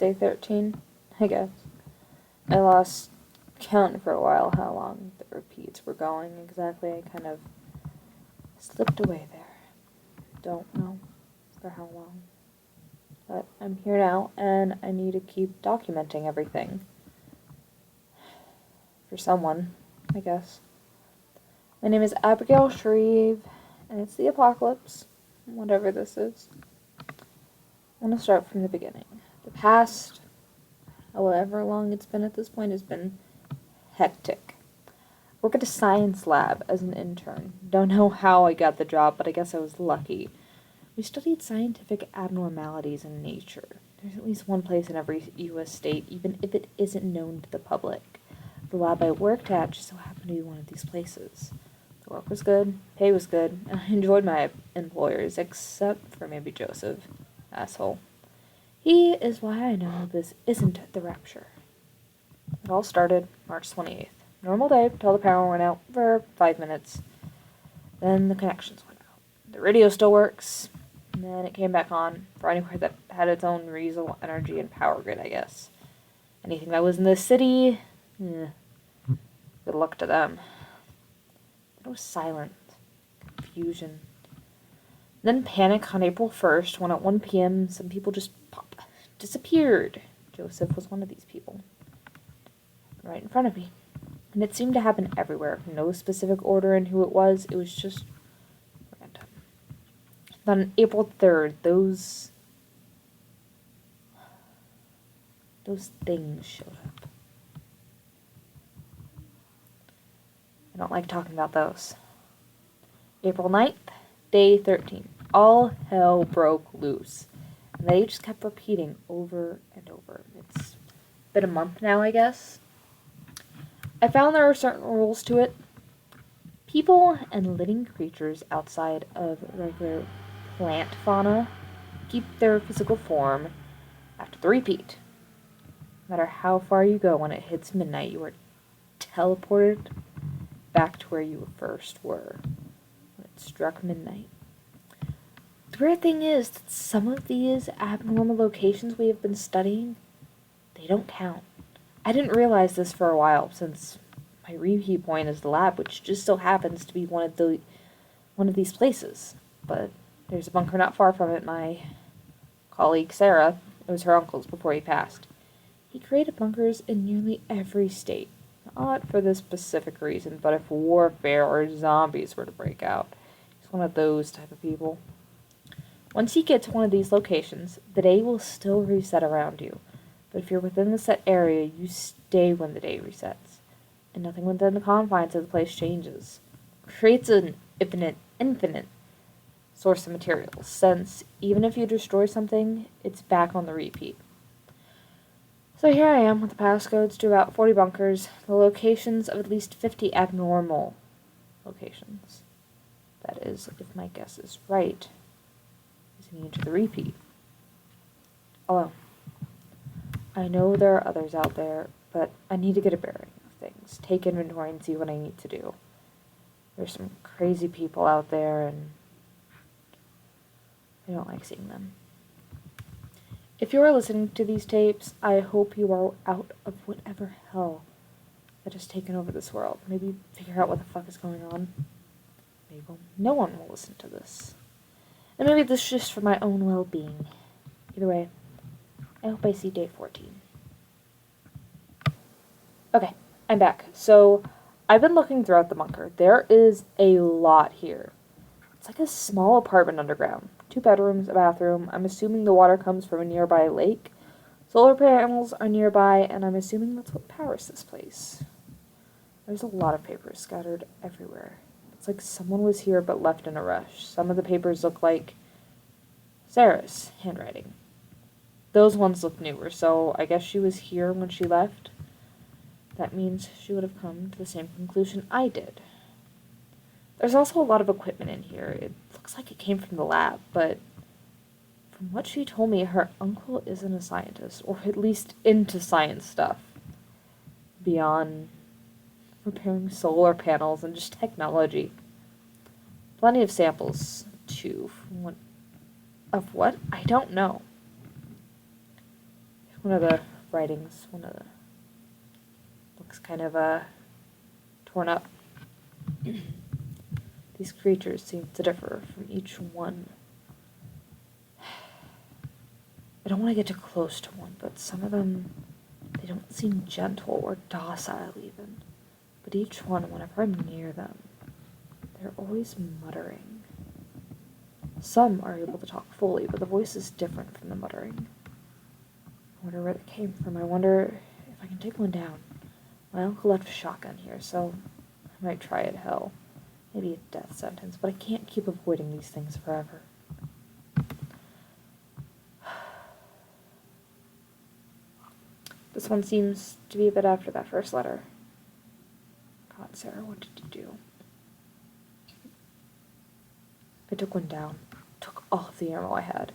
day 13, I guess. I lost count for a while how long the repeats were going exactly. I kind of slipped away there. Don't know for how long. But I'm here now, and I need to keep documenting everything. For someone, I guess. My name is Abigail Shreve, and it's the apocalypse, whatever this is. I want to start from the beginning. The past, however long it's been at this point, has been hectic. I work at a science lab as an intern. Don't know how I got the job, but I guess I was lucky. We studied scientific abnormalities in nature. There's at least one place in every U.S. state, even if it isn't known to the public. The lab I worked at just so happened to be one of these places. The work was good, pay was good, and I enjoyed my employers, except for maybe Joseph. Asshole. He is why I know this isn't the rapture. It all started March 28th. Normal day till the power went out for 5 minutes. Then the connections went out. The radio still works, and then it came back on for anywhere that had its own reasonable energy and power grid, I guess. Anything that was in the city, good luck to them. It was silent. Confusion. Then panic on April 1st, when at 1 p.m. some people just disappeared. Joseph was one of these people. Right in front of me. And it seemed to happen everywhere. No specific order in who it was just random. Then on April 3rd, those things showed up. I don't like talking about those. April 9th, day 13. All hell broke loose. And they just kept repeating over and over. It's been a month now, I guess. I found there are certain rules to it. People and living creatures outside of regular plant fauna keep their physical form after the repeat. No matter how far you go, when it hits midnight, you are teleported back to where you first were when it struck midnight. The weird thing is that some of these abnormal locations we have been studying, they don't count. I didn't realize this for a while, since my repeat point is the lab, which just so happens to be one of these places. But there's a bunker not far from it. My colleague Sarah, it was her uncle's before he passed. He created bunkers in nearly every state. Not for this specific reason, but if warfare or zombies were to break out. He's one of those type of people. Once you get to one of these locations, the day will still reset around you. But if you're within the set area, you stay when the day resets. And nothing within the confines of the place changes. It creates an infinite source of materials, since even if you destroy something, it's back on the repeat. So here I am with the passcodes to about 40 bunkers, the locations of at least 50 abnormal locations. That is, if my guess is right, using into the repeat. Although, I know there are others out there, but I need to get a bearing of things, take inventory and see what I need to do. There's some crazy people out there, and I don't like seeing them. If you are listening to these tapes, I hope you are out of whatever hell that has taken over this world. Maybe figure out what the fuck is going on. Maybe no one will listen to this. And maybe this is just for my own well-being. Either way, I hope I see day 14. Okay, I'm back. So, I've been looking throughout the bunker. There is a lot here. It's like a small apartment underground. 2 bedrooms, a bathroom. I'm assuming the water comes from a nearby lake. Solar panels are nearby, and I'm assuming that's what powers this place. There's a lot of papers scattered everywhere. It's like someone was here but left in a rush. Some of the papers look like Sarah's handwriting. Those ones look newer, so I guess she was here when she left. That means she would have come to the same conclusion I did. There's also a lot of equipment in here. It looks like it came from the lab, but from what she told me, her uncle isn't a scientist, or at least into science stuff, beyond repairing solar panels and just technology. Plenty of samples, too, from what I don't know. one of the writings, looks kind of torn up. These creatures seem to differ from each one. I don't want to get too close to one, but some of them, they don't seem gentle or docile even. But each one, whenever I'm near them, they're always muttering. Some are able to talk fully, but the voice is different from the muttering. I wonder where they came from. I wonder if I can take one down. My uncle left a shotgun here, so I might try it. Hell, maybe a death sentence, but I can't keep avoiding these things forever. This one seems to be a bit after that first letter. God, Sarah, what did you do? I took one down. Took all of the ammo I had.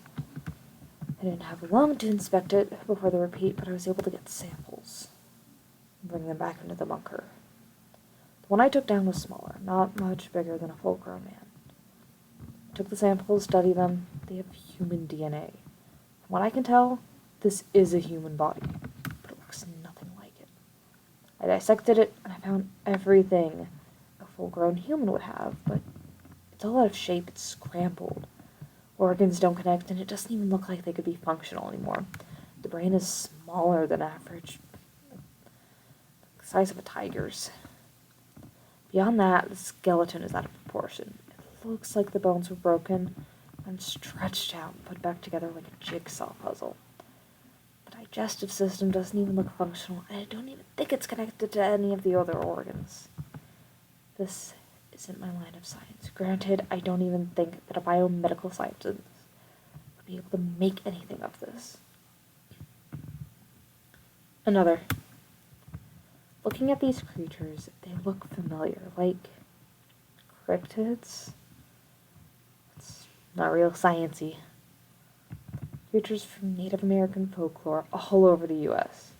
I didn't have long to inspect it before the repeat, but I was able to get samples and bring them back into the bunker. The one I took down was smaller, not much bigger than a full-grown man. I took the samples, studied them. They have human DNA. From what I can tell, this is a human body, but it looks nothing like it. I dissected it, and I found everything a full-grown human would have, but it's all out of shape. It's scrambled. Organs don't connect, and it doesn't even look like they could be functional anymore. The brain is smaller than average, the size of a tiger's. Beyond that, the skeleton is out of proportion. It looks like the bones were broken and stretched out and put back together like a jigsaw puzzle. The digestive system doesn't even look functional, and I don't even think it's connected to any of the other organs. This isn't my line of science. Granted, I don't even think that a biomedical scientist would be able to make anything of this. Another. Looking at these creatures, they look familiar, like cryptids. It's not real sciencey. Creatures from Native American folklore all over the U.S.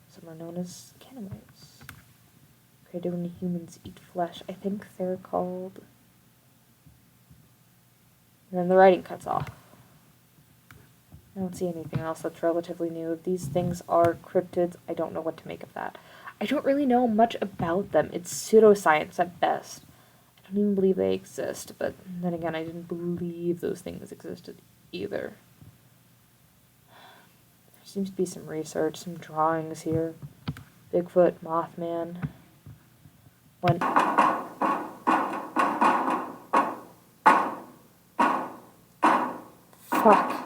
Some are known as cannibals. Created when humans eat flesh. I think they're called... And then the writing cuts off. I don't see anything else that's relatively new. If these things are cryptids, I don't know what to make of that. I don't really know much about them. It's pseudoscience at best. I don't even believe they exist, but then again, I didn't believe those things existed either. There seems to be some research, some drawings here. Bigfoot, Mothman. When... Fuck.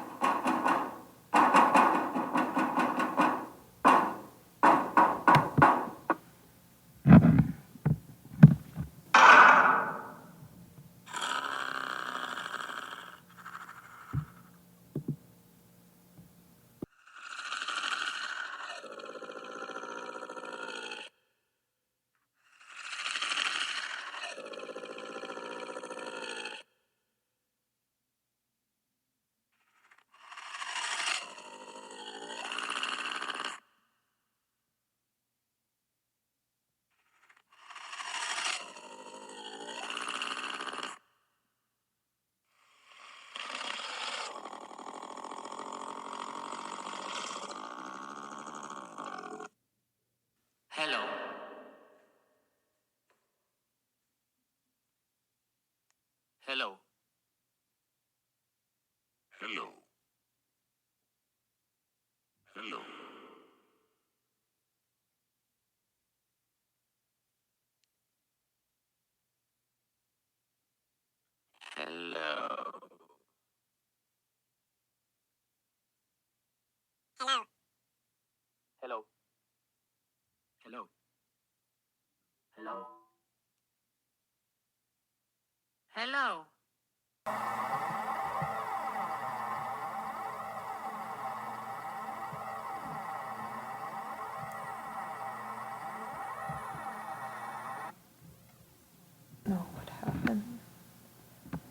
Hello. Hello. Hello. Hello. Hello. Hello. Hello. Hello. Hello. Hello. Know what happened.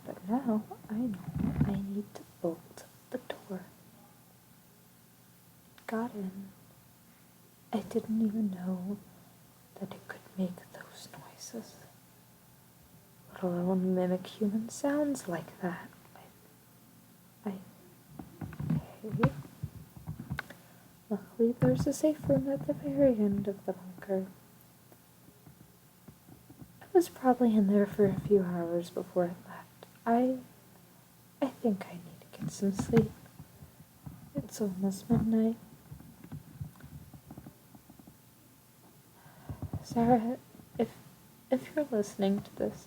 But now I know I need to bolt the door. Got in. I didn't even know that it could make those noises. Let alone mimic human sounds like that. Okay. Luckily, believe there's a safe room at the very end of the bunker. I was probably in there for a few hours before it left. I think I need to get some sleep. It's almost midnight. Sarah, if you're listening to this,